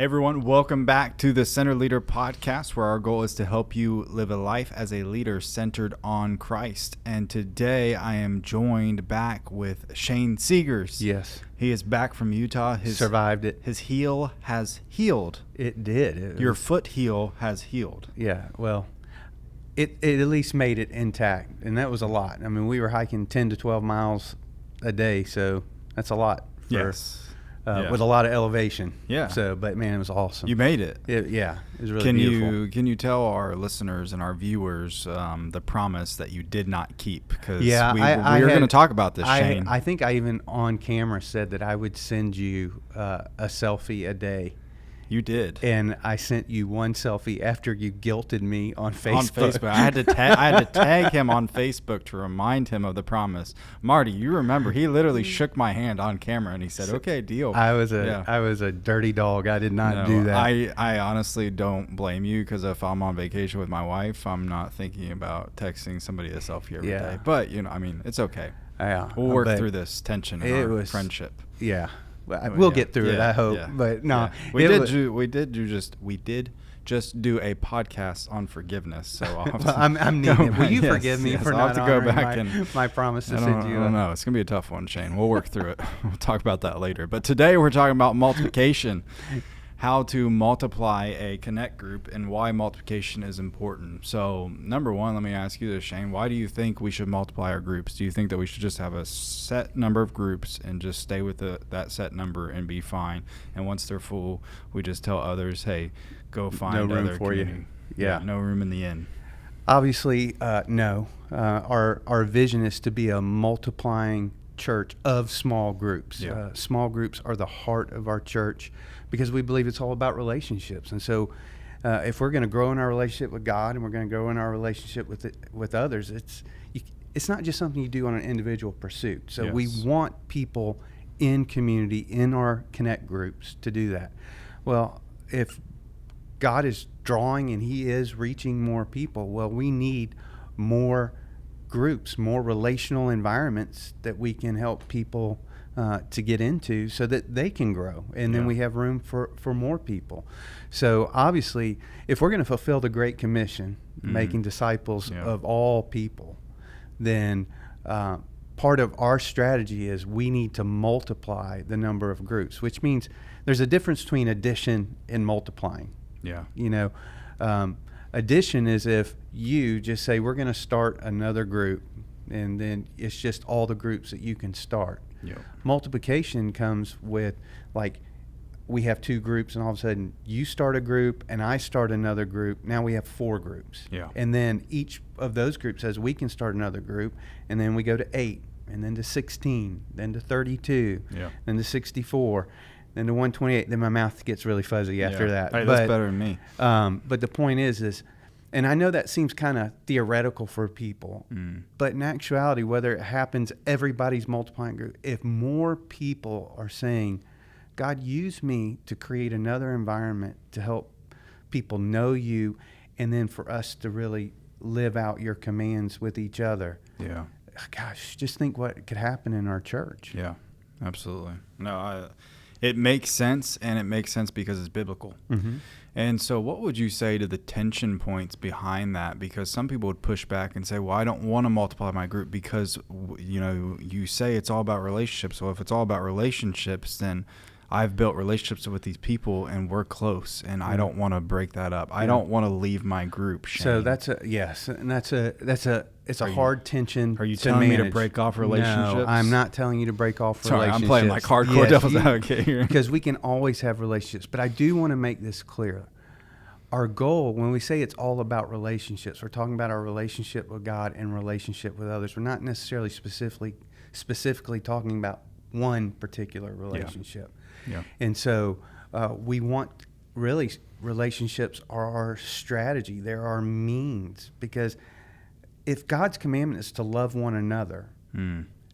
Hey everyone, welcome back to the Center Leader Podcast, where our goal is to help you live a life as a leader centered on Christ. And today I am joined back with Shane Seegers. Yes. He is back from Utah. Survived it. His heel has healed. It did. Your foot heel has healed. Yeah, well, it at least made it intact, and that was a lot. I mean, we were hiking 10 to 12 miles a day, so that's a lot. Yes. With a lot of elevation. Yeah. So, but man, it was awesome. You made it. It was really beautiful. Can you tell our listeners and our viewers the promise that you did not keep? Because we were going to talk about this, Shane. I think I even on camera said that I would send you a selfie a day. You did. And I sent you one selfie after you guilted me on Facebook. On Facebook. I had to tag him on Facebook to remind him of the promise. Marty, you remember, he literally shook my hand on camera and he said, okay, deal. I was a dirty dog. I did not do that. I honestly don't blame you, because if I'm on vacation with my wife, I'm not thinking about texting somebody a selfie every day. But, it's okay. Yeah. We'll work through this tension in our friendship. Yeah. We'll get through it, I hope. Yeah. But no, we did just do a podcast on forgiveness. So I'm needing it. Will you forgive me for not honoring my promise to send you? I don't know. It's gonna be a tough one, Shane. We'll work through it. We'll talk about that later. But today we're talking about multiplication. How to multiply a connect group and why multiplication is important. So, number one, let me ask you this, Shane. Why do you think we should multiply our groups? Do you think that we should just have a set number of groups and just stay with that set number and be fine? And once they're full, we just tell others, hey, go find no room other for community. you. Yeah. No room in the inn. Obviously, no. Our vision is to be a multiplying church of small groups. Yeah. Small groups are the heart of our church, because we believe it's all about relationships. And so if we're going to grow in our relationship with God and we're going to grow in our relationship with others, it's not just something you do on an individual pursuit. So we want people in community, in our connect groups, to do that. Well, if God is drawing and he is reaching more people, well, we need more groups, more relational environments that we can help people to get into so that they can grow. And then we have room for more people. So obviously, if we're going to fulfill the Great Commission, making disciples of all people, then part of our strategy is we need to multiply the number of groups, which means there's a difference between addition and multiplying. Yeah. Addition is if you just say, we're going to start another group, and then it's just all the groups that you can start. Yeah. Multiplication comes with, like, we have two groups, and all of a sudden you start a group and I start another group. Now we have 4 groups. Yeah. And then each of those groups says we can start another group, and then we go to 8, and then to 16, then to 32, then to 64. Then to 128, then my mouth gets really fuzzy after that. Hey, that's better than me. But the point is, and I know that seems kind of theoretical for people, but in actuality, whether it happens, everybody's multiplying group. If more people are saying, God, use me to create another environment to help people know you, and then for us to really live out your commands with each other. Yeah. Gosh, just think what could happen in our church. Yeah, absolutely. No, it makes sense, and it makes sense because it's biblical. Mm-hmm. And so what would you say to the tension points behind that? Because some people would push back and say, well, I don't want to multiply my group because, you say it's all about relationships. So if it's all about relationships, then I've built relationships with these people and we're close, and I don't want to break that up. I don't want to leave my group, Shane. So that's a hard tension. Are you telling me to break off relationships? No, I'm not telling you to break off relationships. I'm playing like hardcore devil's advocate here. Because we can always have relationships. But I do want to make this clear. Our goal, when we say it's all about relationships, we're talking about our relationship with God and relationship with others. We're not necessarily specifically talking about one particular relationship. Yeah. And so we want, really, relationships are our strategy. They're our means. Because if God's commandment is to love one another,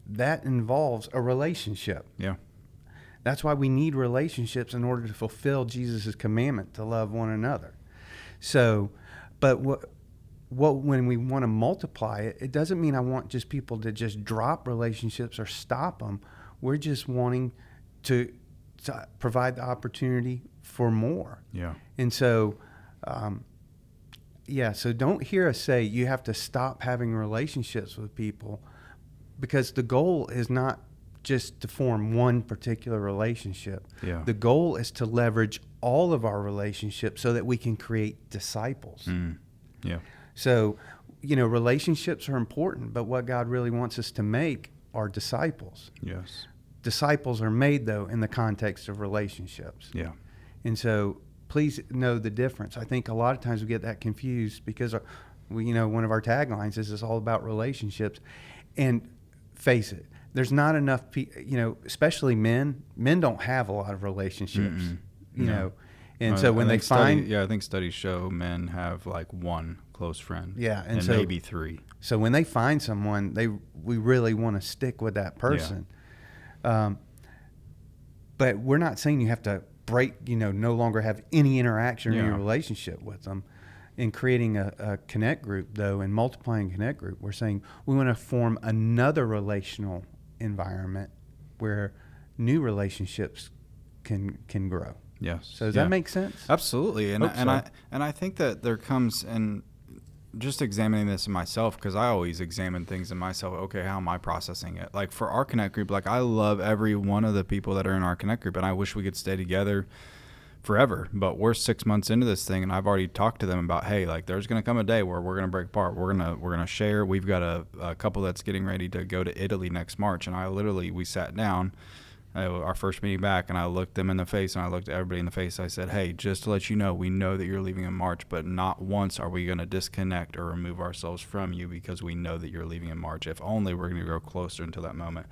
that involves a relationship. Yeah. That's why we need relationships in order to fulfill Jesus' commandment to love one another. So, but when we want to multiply it, it doesn't mean I want just people to just drop relationships or stop them. We're just wanting to to provide the opportunity for more. Yeah. And so, so don't hear us say you have to stop having relationships with people, because the goal is not just to form one particular relationship. Yeah. The goal is to leverage all of our relationships so that we can create disciples. Yeah. So, relationships are important, but what God really wants us to make are disciples. Yes. Disciples are made, though, in the context of relationships. Yeah. And so please know the difference. I think a lot of times we get that confused because one of our taglines is it's all about relationships. And face it, there's not enough especially men don't have a lot of relationships. And so when they find, I think studies show men have like one close friend. Yeah, and so, maybe three. So when they find someone, we really want to stick with that person. Yeah. But we're not saying you have to break, no longer have any interaction or any relationship with them. In creating a connect group, though, and multiplying connect group, we're saying we want to form another relational environment where new relationships can grow. Yes. So does that make sense? Absolutely. And I think that there comes, and just examining this in myself, because I always examine things in myself. Okay, how am I processing it? Like for our connect group, like I love every one of the people that are in our connect group, and I wish we could stay together forever. But we're 6 months into this thing, and I've already talked to them about, hey, like there's going to come a day where we're going to break apart. We're gonna share. We've got a couple that's getting ready to go to Italy next March, and we sat down. Our first meeting back, and I looked them in the face, and I looked at everybody in the face. I said, hey, just to let you know, we know that you're leaving in March, but not once are we going to disconnect or remove ourselves from you because we know that you're leaving in March. If only we're going to grow closer until that moment.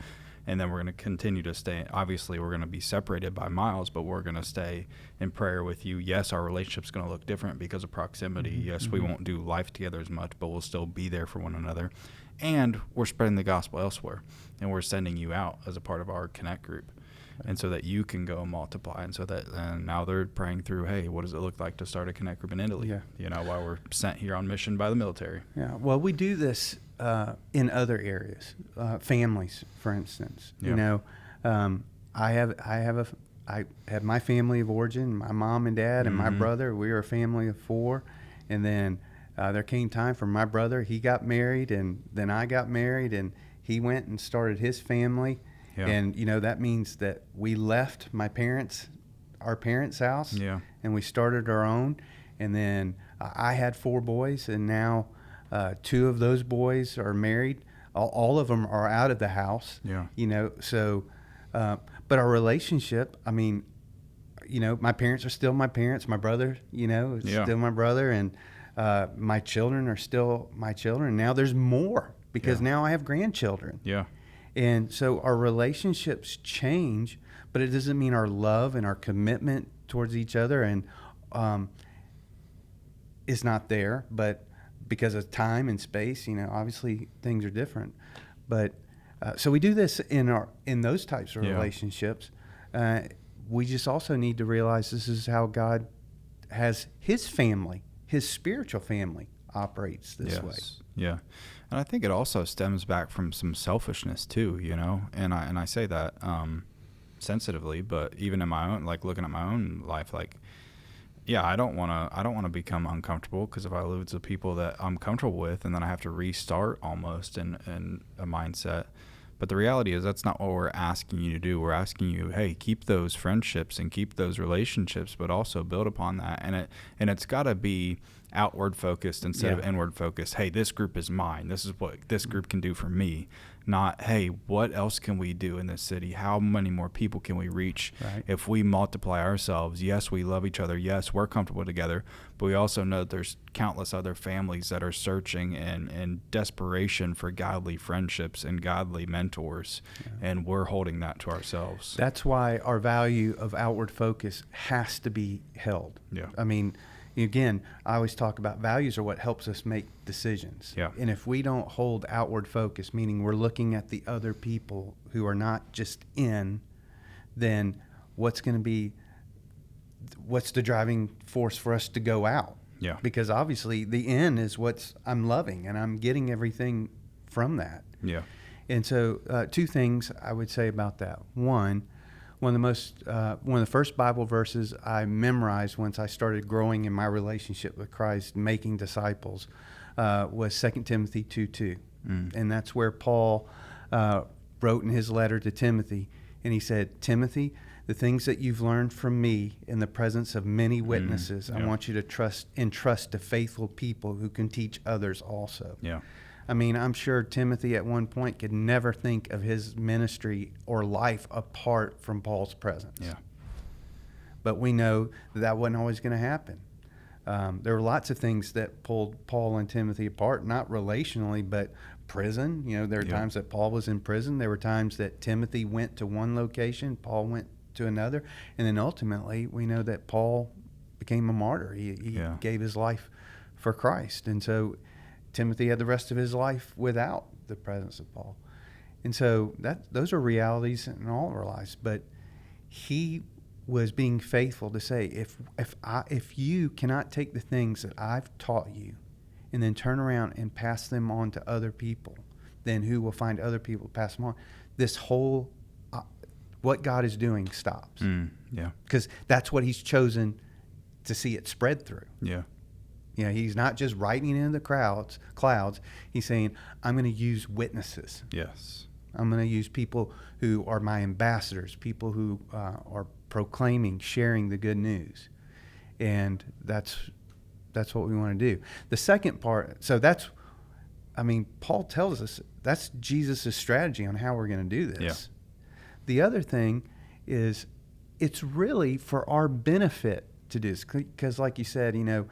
And then we're going to continue to stay. Obviously, we're going to be separated by miles, but we're going to stay in prayer with you. Yes, our relationship's going to look different because of proximity. Mm-hmm. Yes, we won't do life together as much, but we'll still be there for one another. And we're spreading the gospel elsewhere, and we're sending you out as a part of our connect group. And so that you can go and multiply. And so that now they're praying through, hey, what does it look like to start a connect group in Italy? Yeah. While we're sent here on mission by the military. Yeah. Well, we do this in other areas, families, for instance. Yeah. I have my family of origin, my mom and dad and my brother. We are a family of 4. And then there came time for my brother. He got married, and then I got married, and he went and started his family. Yeah. And, that means that we left our parents' house, and we started our own. And then I had 4 boys, and now 2 of those boys are married. All of them are out of the house, so, but our relationship, my parents are still my parents. My brother, is still my brother, and my children are still my children. Now there's more because now I have grandchildren. Yeah. And so our relationships change, but it doesn't mean our love and our commitment towards each other is not there. But because of time and space, obviously things are different. But so we do this in those types of relationships. We just also need to realize this is how God has His family, His spiritual family operates this way. Yeah. And I think it also stems back from some selfishness too, and I say that sensitively, but even in my own, like looking at my own life, like, I don't want to become uncomfortable, because if I lose the people that I'm comfortable with, and then I have to restart almost in a mindset. But the reality is that's not what we're asking you to do. We're asking you, hey, keep those friendships and keep those relationships, but also build upon that. And it's got to be outward focused instead of inward focused. Hey, this group is mine. This is what this group can do for me. Not, hey, what else can we do in this city? How many more people can we reach if we multiply ourselves? Yes, we love each other. Yes, we're comfortable together. But we also know that there's countless other families that are searching in desperation for godly friendships and godly mentors. Yeah. And we're holding that to ourselves. That's why our value of outward focus has to be held. Yeah. Again, I always talk about values are what helps us make decisions. Yeah. And if we don't hold outward focus, meaning we're looking at the other people who are not just in, then what's the driving force for us to go out? Yeah. Because obviously the in is I'm loving, and I'm getting everything from that. Yeah. And so 2 things I would say about that. One, one of the first Bible verses I memorized once I started growing in my relationship with Christ, making disciples, was 2 Timothy 2:2. And that's where Paul wrote in his letter to Timothy, and he said, Timothy, the things that you've learned from me in the presence of many witnesses, I want you to entrust to faithful people who can teach others also. Yeah. I mean, I'm sure Timothy at one point could never think of his ministry or life apart from Paul's presence. Yeah. But we know that wasn't always going to happen. There were lots of things that pulled Paul and Timothy apart, not relationally, but prison. You know, there were times that Paul was in prison. There were times that Timothy went to one location, Paul went to another. And then ultimately, we know that Paul became a martyr. He gave his life for Christ. And so Timothy had the rest of his life without the presence of Paul. And so those are realities in all of our lives. But he was being faithful to say, if you cannot take the things that I've taught you and then turn around and pass them on to other people, then who will find other people to pass them on? This whole, what God is doing stops. Yeah. Because that's what he's chosen to see it spread through. Yeah. You know, he's not just writing in the clouds. He's saying, I'm going to use witnesses. Yes. I'm going to use people who are my ambassadors, people who are proclaiming, sharing the good news. And that's what we want to do. The second part, Paul tells us that's Jesus' strategy on how we're going to do this. Yeah. The other thing is it's really for our benefit to do this. Because like you said, you know,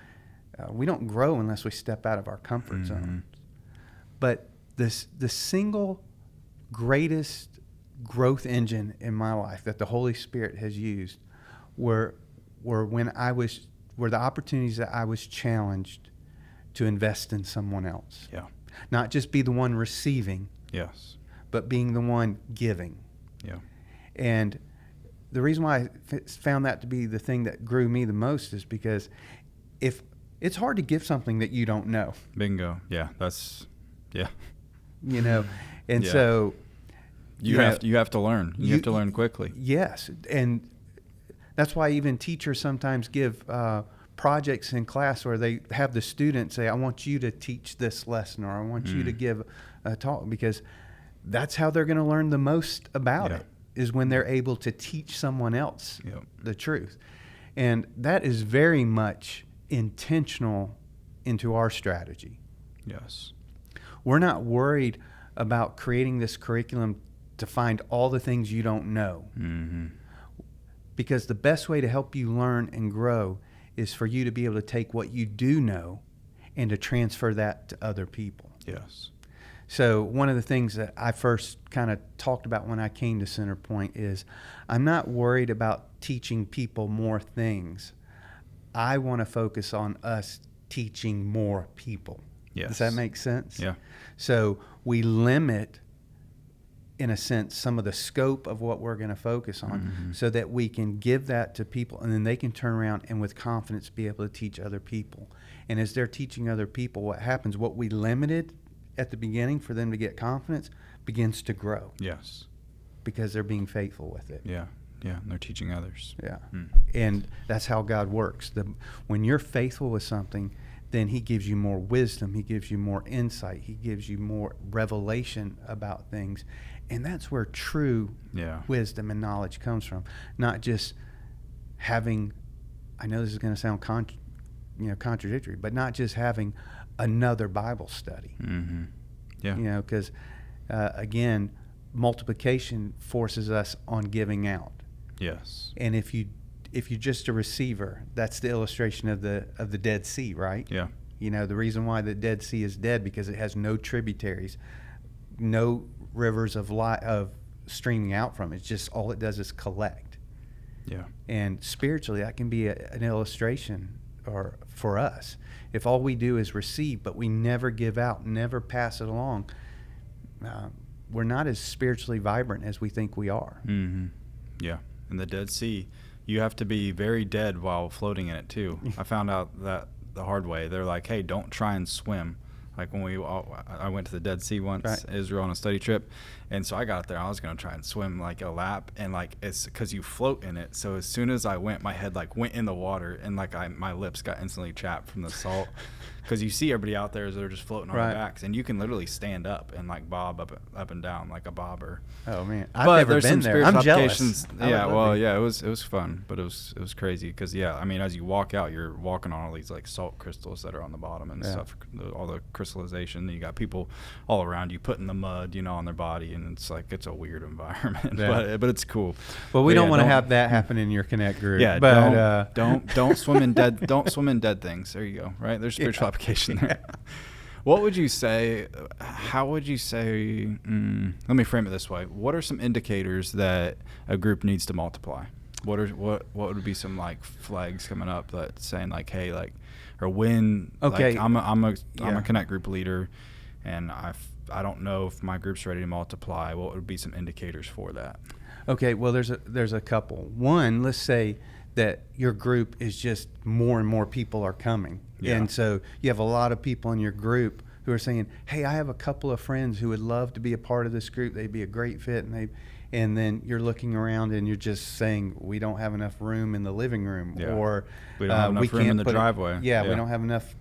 we don't grow unless we step out of our comfort zone. But the single greatest growth engine in my life that the Holy Spirit has used were the opportunities that I was challenged to invest in someone else. Yeah. Not just be the one receiving. Yes. But being the one giving. Yeah. And the reason why I found that to be the thing that grew me the most is because if it's hard to give something that you don't know. Bingo. Yeah. You know, and so you have to learn. You have to learn quickly. Yes, and that's why even teachers sometimes give projects in class where they have the students say, I want you to teach this lesson, or I want you to give a talk, because that's how they're going to learn the most about it, is when they're able to teach someone else the truth. And that is very much intentional into our strategy. Yes. We're not worried about creating this curriculum to find all the things you don't know. Because the best way to help you learn and grow is for you to be able to take what you do know and to transfer that to other people. Yes. So one of the things that I first kind of talked about when I came to Center Point is I'm not worried about teaching people more things. I want to focus on us teaching more people. Yes. Does that make sense? Yeah. So we limit, in a sense, some of the scope of what we're going to focus on so that we can give that to people, and then they can turn around and with confidence be able to teach other people. And as they're teaching other people, what happens, what we limited at the beginning for them to get confidence begins to grow. Yes. Because they're being faithful with it. Yeah. Yeah. And they're teaching others. Yeah. And that's how God works. When you're faithful with something, then he gives you more wisdom. He gives you more insight. He gives you more revelation about things. And that's where true wisdom and knowledge comes from. Not just having, I know this is going to sound contradictory, but not just having another Bible study. Yeah. You know, because, again, multiplication forces us on giving out. Yes. And if you're just a receiver, that's the illustration of the Dead Sea, right? Yeah. You know, the reason why the Dead Sea is dead because it has no tributaries, no rivers of streaming out from it. It's just all it does is collect. Yeah. And spiritually, that can be an illustration or for us. If all we do is receive, but we never give out, never pass it along, we're not as spiritually vibrant as we think we are. Yeah. In the Dead Sea, you have to be very dead while floating in it too. I found out that the hard way. They're like, hey, don't try and swim Like when I went to the Dead Sea once, Right. Israel, on a study trip, and so I got there. I was gonna try and swim like a lap, and like it's because you float in it. So as soon as I went, my head like went in the water, and like my lips got instantly chapped from the salt. Because you see everybody out there as they're just floating on Right. their backs, and you can literally stand up and like bob up and down like a bobber. Oh man, I've But never there's been some there. I'm spiritual jealous. applications. I would Yeah, love well, to. yeah, it was fun, but it was crazy because I mean, as you walk out, you're walking on all these like salt crystals that are on the bottom and Yeah. stuff, all the crystallization. You got people all around you putting the mud, on their body, and it's like it's a weird environment, Yeah. but it's cool. Well, we But don't yeah, want to have that happen in your Connect group. Yeah, but don't swim in dead things. There you go. Right, there's spiritual application there. What would you say? How would you say? Let me frame it this way. What are some indicators that a group needs to multiply? What would be some like flags coming up that saying like, hey, like, or when? Okay. Like, I'm a Yeah. Connect group leader, and I don't know if my group's ready to multiply. What would be some indicators for that? Okay, well, there's a couple. One, let's say that your group is just more and more people are coming. Yeah. And so you have a lot of people in your group who are saying, hey, I have a couple of friends who would love to be a part of this group. They'd be a great fit. And then you're looking around and you're just saying, we don't have enough room in the living room. Yeah. Or We don't have enough room in the driveway. Yeah, we Yeah. don't have enough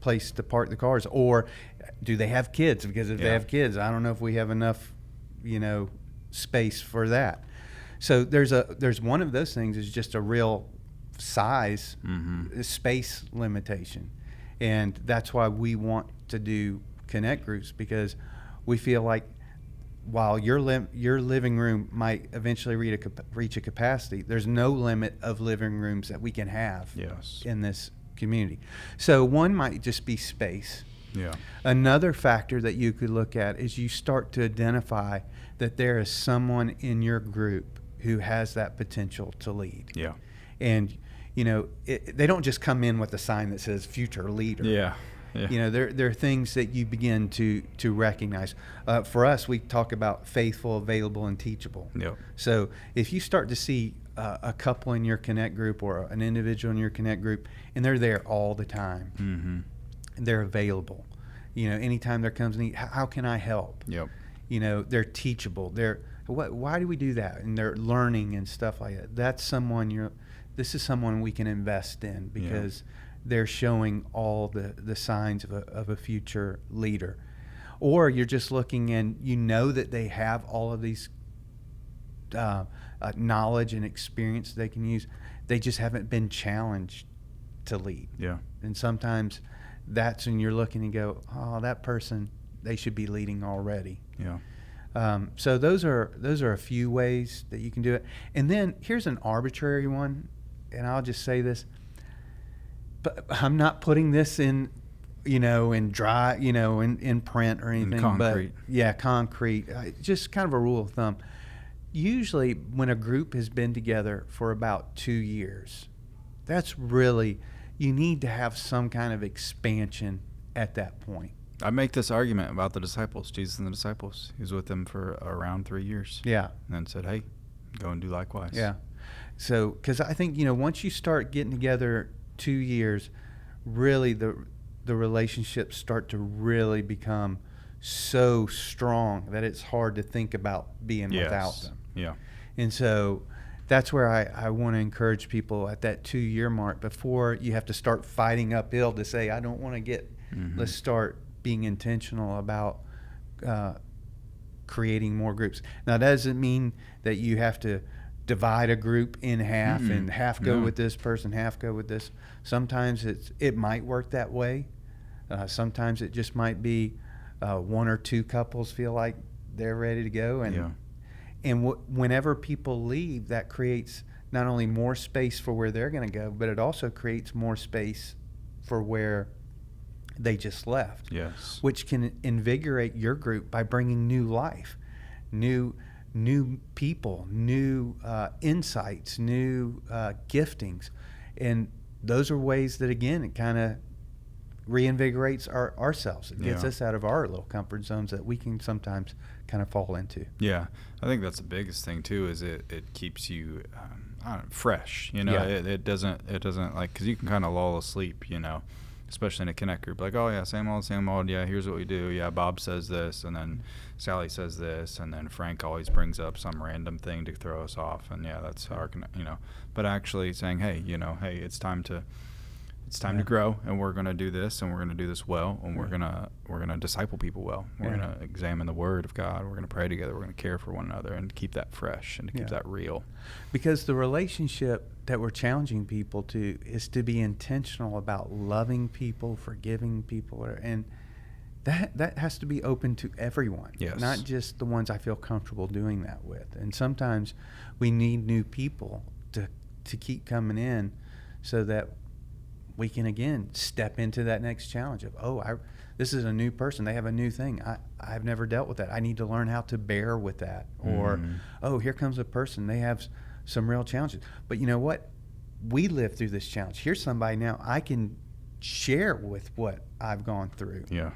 place to park the cars. Or do they have kids? Because if they Yeah. have kids, I don't know if we have enough, space for that. So there's one of those things is just a real size, space limitation. And that's why we want to do Connect groups, because we feel like while your living room might eventually reach a capacity, there's no limit of living rooms that we can have Yes. in this community. So one might just be space. Yeah. Another factor that you could look at is you start to identify that there is someone in your group who has that potential to lead. Yeah. And, they don't just come in with a sign that says future leader. Yeah. Yeah. There are things that you begin to recognize. For us, we talk about faithful, available, and teachable. Yep. So if you start to see a couple in your Connect group or an individual in your Connect group, and they're there all the time, they're available. Anytime there comes a need, how can I help? Yep. They're teachable. Why do we do that? And they're learning and stuff like that. That's someone this is someone we can invest in because they're showing all the signs of a future leader. Or you're just looking and that they have all of these knowledge and experience they can use. They just haven't been challenged to lead. Yeah. And sometimes that's when you're looking and go, oh, that person, they should be leading already. Yeah. So those are a few ways that you can do it. And then here's an arbitrary one, and I'll just say this, but I'm not putting this in, in dry, in print or anything. Concrete. But yeah, concrete. Just kind of a rule of thumb. Usually when a group has been together for about 2 years, that's really, you need to have some kind of expansion at that point. I make this argument about the disciples, Jesus and the disciples. He was with them for around 3 years. Yeah. And then said, hey, go and do likewise. Yeah. So, because I think, once you start getting together 2 years, really the relationships start to really become so strong that it's hard to think about being without them. Yeah. And so that's where I want to encourage people at that 2 year mark before you have to start fighting uphill to say, I don't want to get, let's start being intentional about creating more groups. Now, that doesn't mean that you have to divide a group in half and half go with this person, half go with this. Sometimes it might work that way. Sometimes it just might be one or two couples feel like they're ready to go. And whenever people leave, that creates not only more space for where they're going to go, but it also creates more space for where they just left. Yes. Which can invigorate your group by bringing new life, new people, new insights, new giftings. And those are ways that, again, it kind of reinvigorates ourselves. It gets us out of our little comfort zones that we can sometimes kind of fall into. Yeah. I think that's the biggest thing too, is it keeps you fresh, Yeah. it doesn't like, cause you can kind of lull asleep, especially in a connect group, like, oh yeah, same old, yeah, here's what we do, yeah, Bob says this, and then Sally says this, and then Frank always brings up some random thing to throw us off, and yeah, that's our but actually saying, hey, hey, it's time to grow, and we're going to do this, and we're going to do this well, and we're going to disciple people well. We're going to examine the Word of God. We're going to pray together. We're going to care for one another and keep that fresh and to keep that real. Because the relationship that we're challenging people to is to be intentional about loving people, forgiving people, and that has to be open to everyone, not just the ones I feel comfortable doing that with. And sometimes we need new people to keep coming in so that we can again step into that next challenge of, this is a new person. They have a new thing. I've never dealt with that. I need to learn how to bear with that. Or, here comes a person. They have some real challenges. But you know what? We lived through this challenge. Here's somebody now I can share with what I've gone through. Yeah.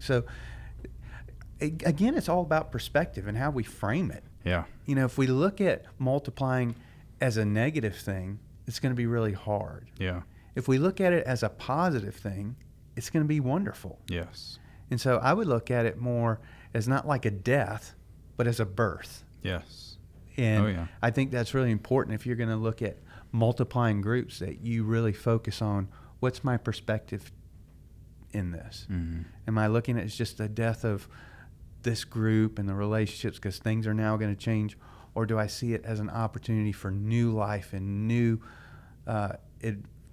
So again, it's all about perspective and how we frame it. Yeah. If we look at multiplying as a negative thing, it's going to be really hard. Yeah. If we look at it as a positive thing, it's going to be wonderful. Yes. And so I would look at it more as not like a death, but as a birth. Yes. And I think that's really important if you're going to look at multiplying groups, that you really focus on what's my perspective in this. Mm-hmm. Am I looking at it as just the death of this group and the relationships because things are now going to change? Or do I see it as an opportunity for new life and new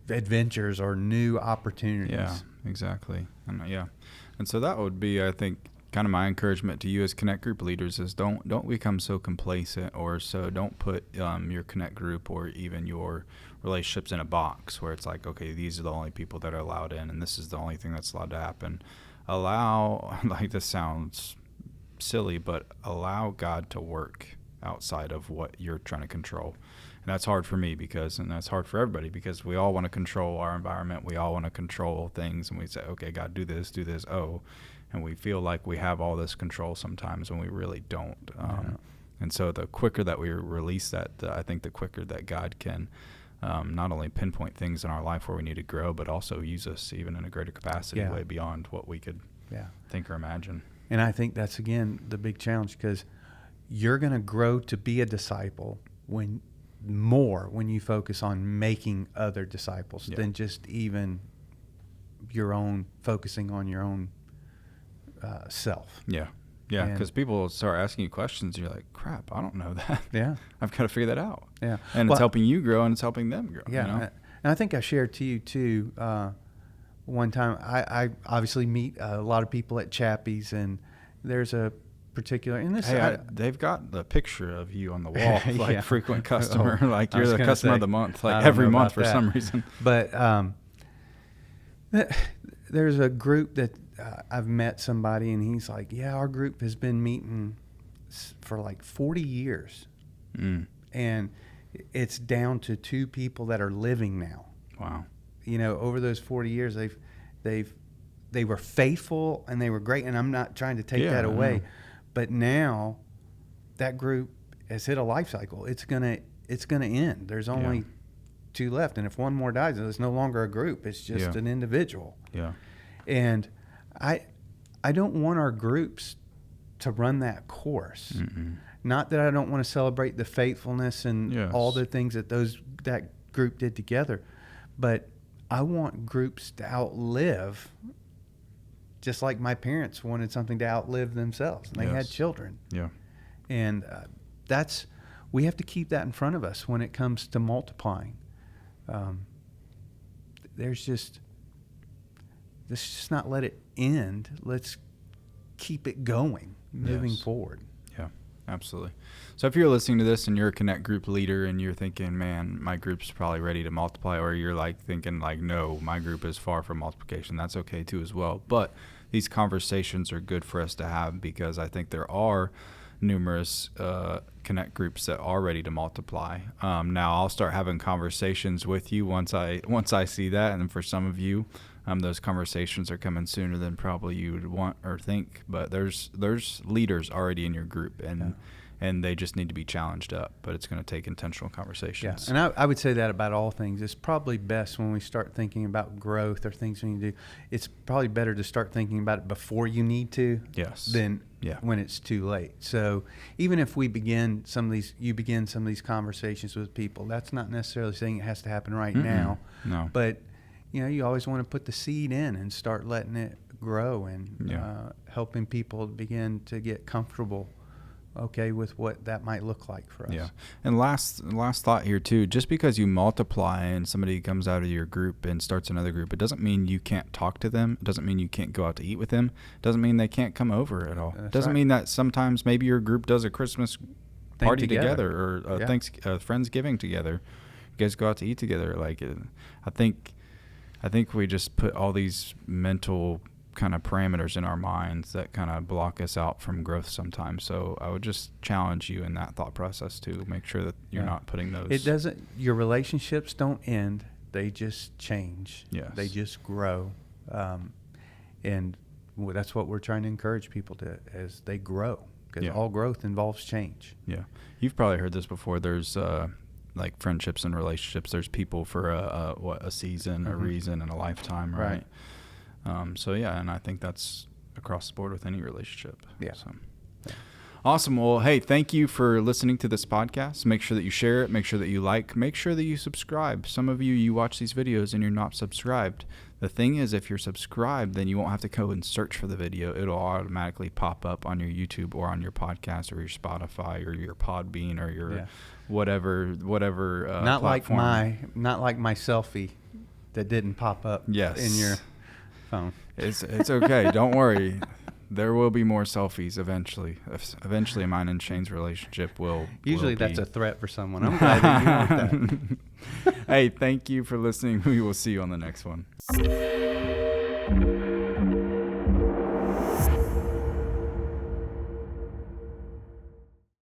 adventures or new opportunities? Yeah, exactly. And so that would be, I think, kind of my encouragement to you as connect group leaders is don't become so complacent, or don't put your connect group or even your relationships in a box where it's like, okay, these are the only people that are allowed in and this is the only thing that's allowed to happen. This sounds silly, but allow God to work outside of what you're trying to control. And that's hard for me and that's hard for everybody, because we all want to control our environment. We all want to control things, and we say, okay, God, do this. And we feel like we have all this control sometimes when we really don't. And so the quicker that we release that, I think the quicker that God can not only pinpoint things in our life where we need to grow, but also use us even in a greater capacity, way beyond what we could think or imagine. And I think that's, again, the big challenge, because you're going to grow to be a disciple when you focus on making other disciples than just even focusing on your own self. Yeah, because people start asking you questions, and you're like, crap, I don't know that. Yeah. I've got to figure that out. Yeah. And it's helping you grow, and it's helping them grow. Yeah. And I think I shared to you, too, one time, I obviously meet a lot of people at Chappie's, and there's a particular in this. They've got the picture of you on the wall, frequent customer, like you're the customer of the month, like every month for some reason. But there's a group that I've met somebody, and he's like, yeah, our group has been meeting for like 40 years, and it's down to 2 people that are living now. Wow. Over those 40 years, they were faithful and they were great, and I'm not trying to take that away. But now that group has hit a life cycle. It's gonna end. There's only 2 left, and if one more dies, it's no longer a group. It's just an individual. Yeah. And I don't want our groups to run that course. Mm-mm. Not that I don't want to celebrate the faithfulness and all the things that that group did together, but I want groups to outlive. Just like my parents wanted something to outlive themselves, and they had children. Yeah. And we have to keep that in front of us when it comes to multiplying. Let's just not let it end. Let's keep it going, moving forward. Yeah, absolutely. So if you're listening to this and you're a connect group leader and you're thinking, man, my group's probably ready to multiply, or you're thinking no, my group is far from multiplication, that's okay too as well. But these conversations are good for us to have, because I think there are numerous connect groups that are ready to multiply. Now I'll start having conversations with you once I see that, and for some of you, those conversations are coming sooner than probably you would want or think. But there's leaders already in your group, and and they just need to be challenged up. But it's going to take intentional conversations. Yeah, and I would say that about all things. It's probably best when we start thinking about growth or things we need to do. It's probably better to start thinking about it before you need to, than when it's too late. So even if you begin some of these conversations with people, that's not necessarily saying it has to happen right now. No. But you always want to put the seed in and start letting it grow and helping people begin to get comfortable with what that might look like for us. Yeah. And last thought here too, just because you multiply and somebody comes out of your group and starts another group, it doesn't mean you can't talk to them. It doesn't mean you can't go out to eat with them. It doesn't mean they can't come over at all. It doesn't mean that sometimes maybe your group does a Christmas party together or a Friendsgiving together. You guys go out to eat together. Like I think we just put all these mental kind of parameters in our minds that kind of block us out from growth sometimes. So I would just challenge you in that thought process to make sure that you're not putting those. Your relationships don't end. They just change. Yes. They just grow. And that's what we're trying to encourage people to as they grow, because all growth involves change. Yeah. You've probably heard this before. There's like friendships and relationships. There's people for a season, a reason, and a lifetime, right? And I think that's across the board with any relationship. Yeah. So. Awesome. Well, hey, thank you for listening to this podcast. Make sure that you share it. Make sure that you like. Make sure that you subscribe. Some of you watch these videos and you're not subscribed. The thing is, if you're subscribed, then you won't have to go and search for the video. It'll automatically pop up on your YouTube or on your podcast or your Spotify or your Podbean or your whatever not platform. Not like my selfie that didn't pop up in your phone. It's okay. Don't worry. There will be more selfies eventually. Eventually, mine and Shane's relationship will. Usually, that's a threat for someone. I'm glad that you want that. Hey, thank you for listening. We will see you on the next one.